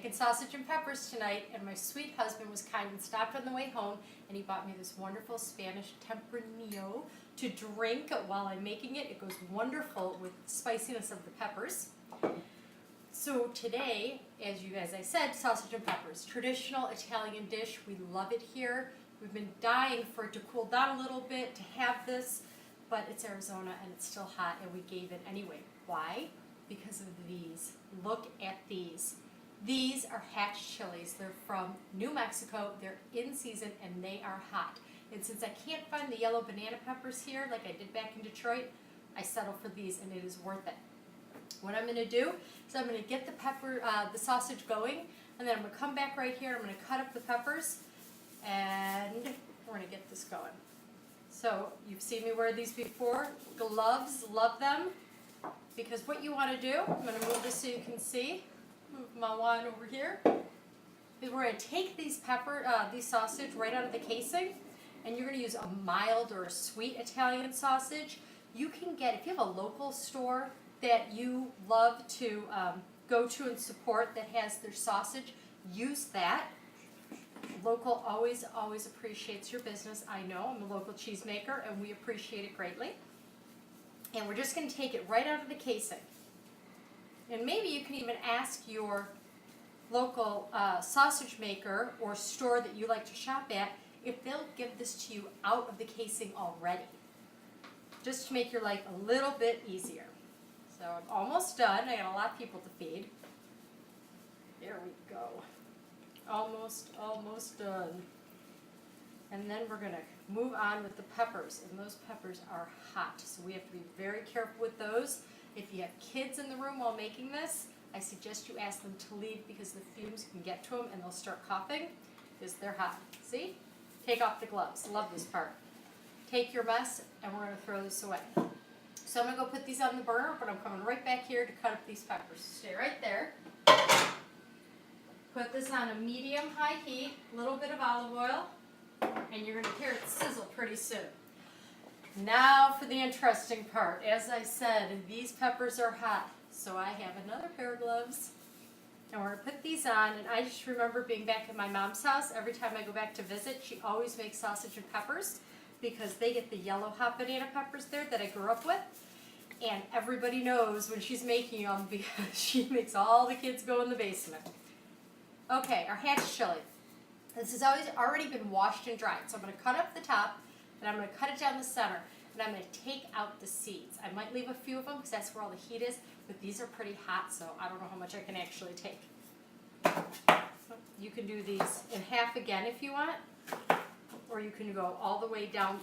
making sausage and peppers tonight, and my sweet husband was kind and stopped on the way home, and he bought me this wonderful Spanish Tempranillo to drink while I'm making it. It goes wonderful with the spiciness of the peppers. So today, as I said, sausage and peppers, traditional Italian dish. We love it here. We've been dying for it to cool down a little bit to have this, but it's Arizona and it's still hot, and we gave it anyway. Why? Because of these. Look at these. These are hatch chilies. They're from New Mexico. They're in season and they are hot. And since I can't find the yellow banana peppers here like I did back in Detroit, I settle for these and it is worth it. What I'm going to do is I'm going to get the sausage going, and then I'm going to come back right here. I'm going to cut up the peppers and we're going to get this going. So you've seen me wear these before. Gloves, love them. Because what you want to do, I'm going to move this so you can see, move my wine over here, is we're going to take these sausage right out of the casing, and you're going to use a mild or a sweet Italian sausage. You can get, if you have a local store that you love to go to and support that has their sausage, use that. Local always appreciates your business. I know, I'm a local cheesemaker, and we appreciate it greatly. And we're just going to take it right out of the casing. And maybe you can even ask your local sausage maker or store that you like to shop at if they'll give this to you out of the casing already, just to make your life a little bit easier. So I'm almost done. I got a lot of people to feed. There we go. Almost done. And then we're going to move on with the peppers, and those peppers are hot, so we have to be very careful with those. If you have kids in the room while making this, I suggest you ask them to leave because the fumes can get to them and they'll start coughing because they're hot. See? Take off the gloves. Love this part. Take your mess, and we're going to throw this away. So I'm going to go put these on the burner, but I'm coming right back here to cut up these peppers. Stay right there. Put this on a medium-high heat, a little bit of olive oil, and you're going to hear it sizzle pretty soon. Now for the interesting part. As I said, these peppers are hot, so I have another pair of gloves. And we're going to put these on, and I just remember being back at my mom's house. Every time I go back to visit, she always makes sausage and peppers because they get the yellow hot banana peppers there that I grew up with. And everybody knows when she's making them because she makes all the kids go in the basement. Okay, our hatch chili. This has already been washed and dried, so I'm going to cut up the top, and I'm going to cut it down the center, and I'm going to take out the seeds. I might leave a few of them because that's where all the heat is, but these are pretty hot, so I don't know how much I can actually take. You can do these in half again if you want, or you can go all the way down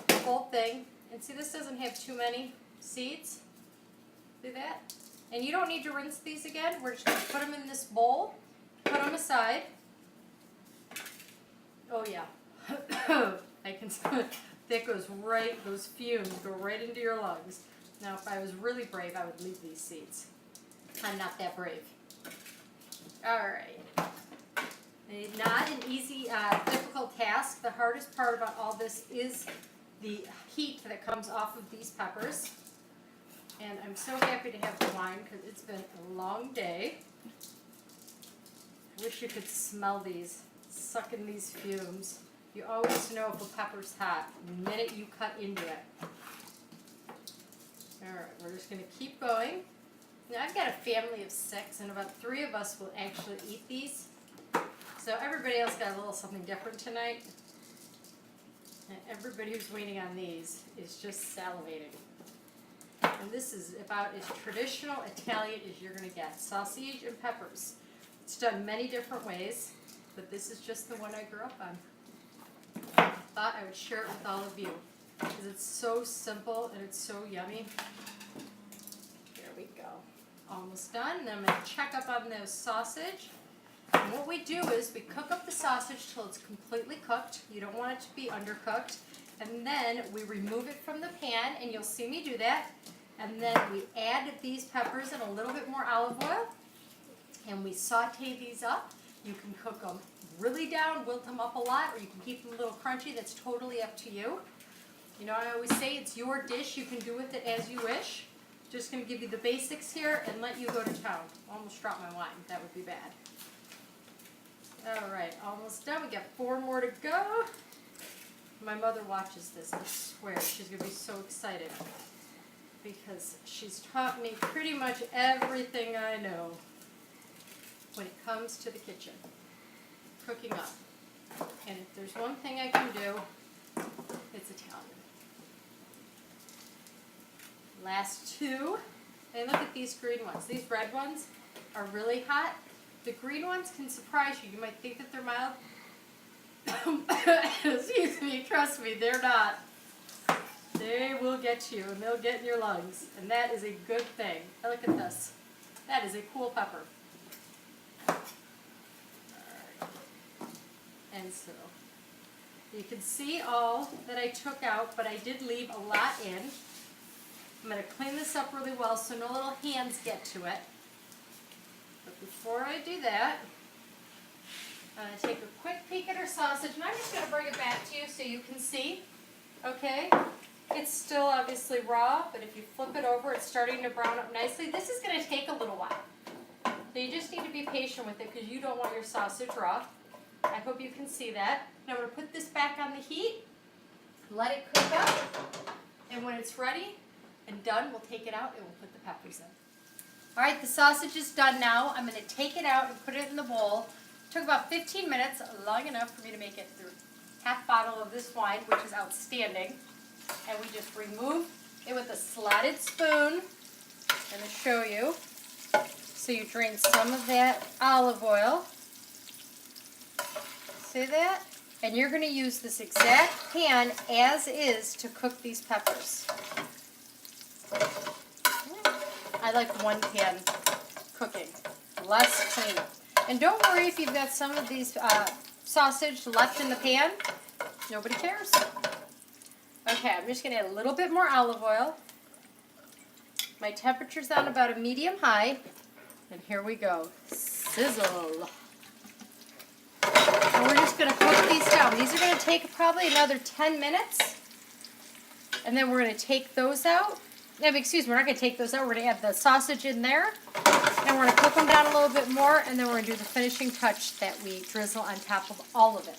the whole thing. And see, this doesn't have too many seeds. See that? And you don't need to rinse these again. We're just going to put them in this bowl, put them aside. Oh yeah, I can smell it. That goes right, those fumes go right into your lungs. Now if I was really brave, I would leave these seeds. I'm not that brave. Alright. Not an easy, difficult task. The hardest part about all this is the heat that comes off of these peppers. And I'm so happy to have the wine because it's been a long day. I wish you could smell these. Suck in these fumes. You always know if a pepper's hot the minute you cut into it. Alright, we're just going to keep going. Now I've got a family of 6, and about 3 of us will actually eat these. So everybody else got a little something different tonight. And everybody who's waiting on these is just salivating. And this is about as traditional Italian as you're going to get. Sausage and peppers. It's done many different ways, but this is just the one I grew up on. I thought I would share it with all of you because it's so simple and it's so yummy. There we go. Almost done. And then I'm going to check up on those sausage. And what we do is we cook up the sausage till it's completely cooked. You don't want it to be undercooked. And then we remove it from the pan, and you'll see me do that. And then we add these peppers and a little bit more olive oil, and we saute these up. You can cook them really down, wilt them up a lot, or you can keep them a little crunchy. That's totally up to you. You know, I always say it's your dish. You can do with it as you wish. Just going to give you the basics here and let you go to town. Almost dropped my wine. That would be bad. All right, almost done. We got 4 more to go. My mother watches this, I swear. She's going to be so excited because she's taught me pretty much everything I know when it comes to the kitchen, cooking up. And if there's one thing I can do, it's Italian. Last 2. And look at these green ones. These red ones are really hot. The green ones can surprise you. You might think that they're mild. Excuse me, trust me, they're not. They will get you, and they'll get in your lungs. And that is a good thing. Now look at this. That is a cool pepper. All right. And so, you can see all that I took out, but I did leave a lot in. I'm going to clean this up really well so no little hands get to it. But before I do that, I'm going to take a quick peek at our sausage, and I'm just going to bring it back to you so you can see. Okay? It's still obviously raw, but if you flip it over, it's starting to brown up nicely. This is going to take a little while. So you just need to be patient with it because you don't want your sausage raw. I hope you can see that. Now I'm going to put this back on the heat, let it cook up, and when it's ready and done, we'll take it out and we'll put the peppers in. All right, the sausage is done now. I'm going to take it out and put it in the bowl. It took about 15 minutes, long enough for me to make it through half bottle of this wine, which is outstanding. And we just remove it with a slotted spoon. I'm going to show you. So you drain some of that olive oil. See that? And you're going to use this exact pan as is to cook these peppers. I like one pan cooking, less cleanup. And don't worry if you've got some of these sausage left in the pan. Nobody cares. Okay, I'm just going to add a little bit more olive oil. My temperature's on about a medium high. And here we go. Sizzle. And we're just going to cook these down. These are going to take probably another 10 minutes. And then we're going to take those out. Excuse me, we're not going to take those out. We're going to add the sausage in there. And we're going to cook them down a little bit more. And then we're going to do the finishing touch that we drizzle on top of all of it.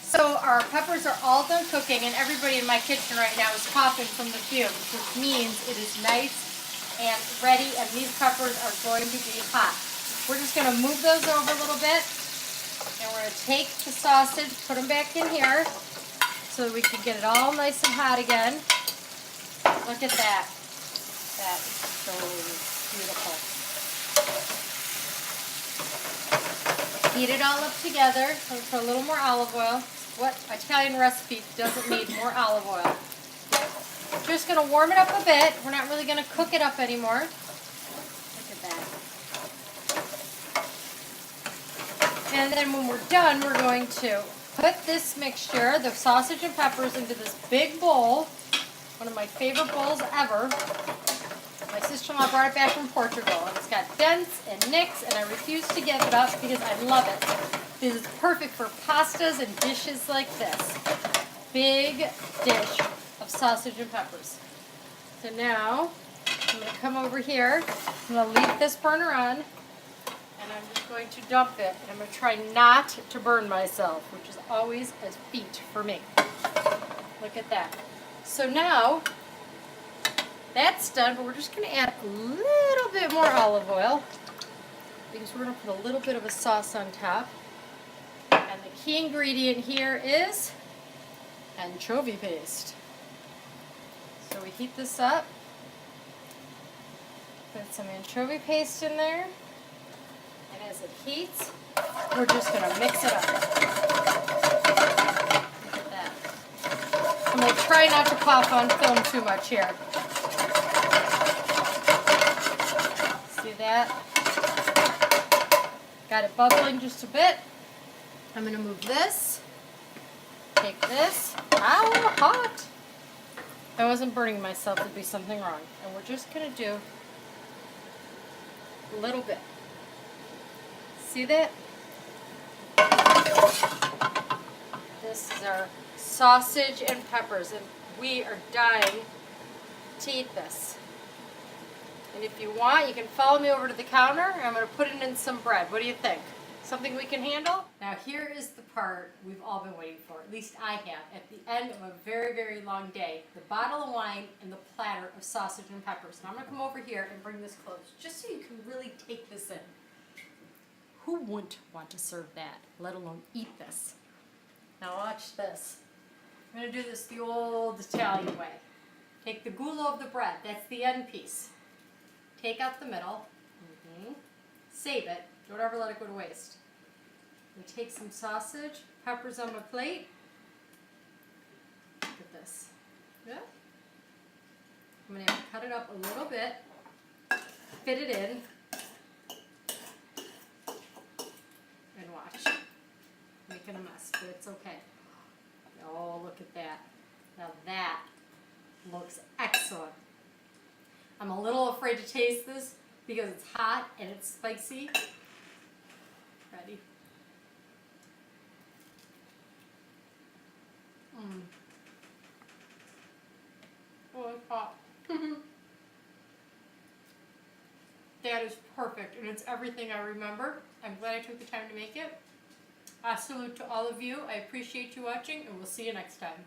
So our peppers are all done cooking. And everybody in my kitchen right now is coughing from the fumes, which means it is nice and ready. And these peppers are going to be hot. We're just going to move those over a little bit. And we're going to take the sausage, put them back in here so that we can get it all nice and hot again. Look at that. That is so beautiful. Heat it all up together. I'll put a little more olive oil. What Italian recipe doesn't need more olive oil? Just going to warm it up a bit. We're not really going to cook it up anymore. Look at that. And then when we're done, we're going to put this mixture, the sausage and peppers, into this big bowl. One of my favorite bowls ever. My sister-in-law brought it back from Portugal. And it's got dents and nicks, and I refuse to give it up because I love it. This is perfect for pastas and dishes like this. Big dish of sausage and peppers. So now, I'm going to come over here. I'm going to leave this burner on. And I'm just going to dump it. And I'm going to try not to burn myself, which is always a feat for me. Look at that. So now, that's done, but we're just going to add a little bit more olive oil because we're going to put a little bit of a sauce on top. And the key ingredient here is anchovy paste. So we heat this up, put some anchovy paste in there, and as it heats, we're just going to mix it up. I'm going to try not to cough on film too much here. See that? Got it bubbling just a bit. I'm going to move this. Take this. Ow, hot! If I wasn't burning myself, there'd be something wrong. And we're just going to do a little bit. See that? This is our sausage and peppers, and we are dying to eat this. And if you want, you can follow me over to the counter, and I'm going to put it in some bread. What do you think? Something we can handle? Now here is the part we've all been waiting for, at least I have, at the end of a very, very long day. The bottle of wine and the platter of sausage and peppers. And I'm gonna come over here and bring this close, just so you can really take this in. Who wouldn't want to serve that, let alone eat this? Now watch this. I'm gonna do this the old Italian way. Take the gulo of the bread, that's the end piece. Take out the middle, save it, don't ever let it go to waste. And take some sausage, peppers on my plate. Look at this. Yeah? I'm gonna have to cut it up a little bit, fit it in, and watch. Making a mess, but it's okay. Oh, look at that. Now that looks excellent. I'm a little afraid to taste this because it's hot and it's spicy. Ready? Oh, it's hot. That is perfect, and it's everything I remember. I'm glad I took the time to make it. A salute to all of you. I appreciate you watching, and we'll see you next time.